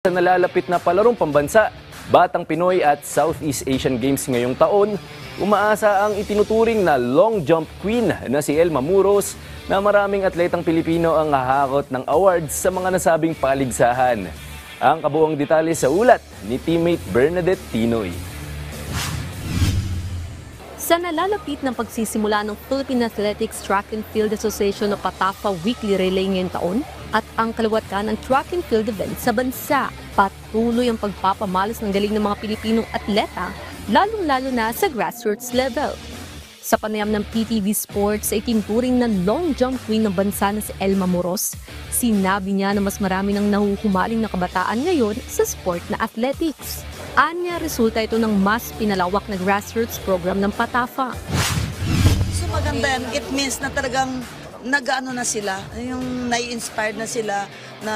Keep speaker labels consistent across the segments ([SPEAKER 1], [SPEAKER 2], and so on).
[SPEAKER 1] Sa nalalapit na palarong pambansa, Batang Pinoy at Southeast Asian Games ngayong taon, umaasa ang itinuturing na long jump queen na si Elma Muros na maraming atletang Pilipino ang hahakot ng awards sa mga nasabing paligsahan. Ang kabuuang detalye sa ulat ni teammate Bernadette Tinoy.
[SPEAKER 2] Sa nalalapit ng pagsisimula ng Philippine Athletics Track and Field Association o PATAFA Weekly Relay ngayong taon at ang kalawatan ng track and field event sa bansa, patuloy ang pagpapamalas ng galing ng mga Pilipinong atleta, lalong-lalo na sa grassroots level. Sa panayam ng PTV Sports sa itinuturing na long jump queen ng bansa na si Elma Muros, sinabi niya na mas marami ng nahuhumaling na kabataan ngayon sa sport na athletics. Anya, resulta ito ng mas pinalawak na grassroots program ng PATAFA.
[SPEAKER 3] So maganda yan. It means na talagang nag-ano na sila, yung nai-inspired na sila na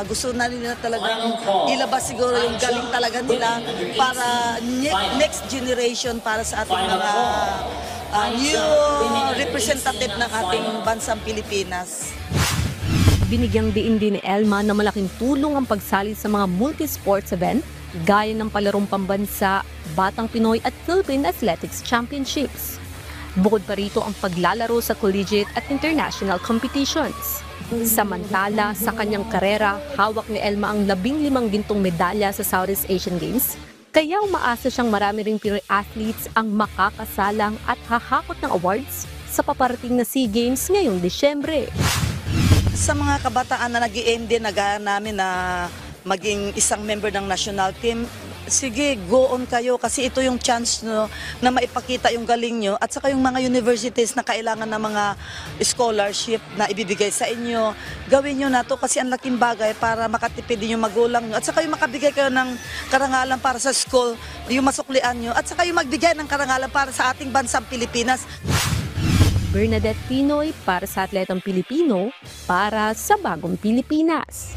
[SPEAKER 3] gusto na nila talagang ilabas siguro yung galing talaga nila para next generation, para sa ating mga new representative ng ating bansang Pilipinas.
[SPEAKER 2] Binigyang diin din ni Elma na malaking tulong ang pagsali sa mga multi-sports event gaya ng palarong pambansa, Batang Pinoy at Philippine Athletics Championships. Bukod pa rito ang paglalaro sa collegiate at international competitions. Samantala, sa kanyang karera, hawak ni Elma ang 15 gintong medalya sa Southeast Asian Games, kaya umaasa siyang marami ring Pinoy athletes ang makakasalang at hahakot ng awards sa paparating na SEA Games ngayong Disyembre.
[SPEAKER 3] Sa mga kabataan na nag-i-aim din, nagaya namin na maging isang member ng national team, sige, go on kayo kasi ito yung chance no, na maipakita yung galing nyo at saka yung mga universities na kailangan ng mga scholarship na ibibigay sa inyo, gawin nyo na to kasi ang laking bagay para makatipid din yung magulang nyo at saka yung makabigay kayo ng karangalan para sa school, yung masuklian nyo at saka yung magbigay ng karangalan para sa ating bansang Pilipinas.
[SPEAKER 2] Bernadette Tinoy para sa Atletang Pilipino, para sa Bagong Pilipinas.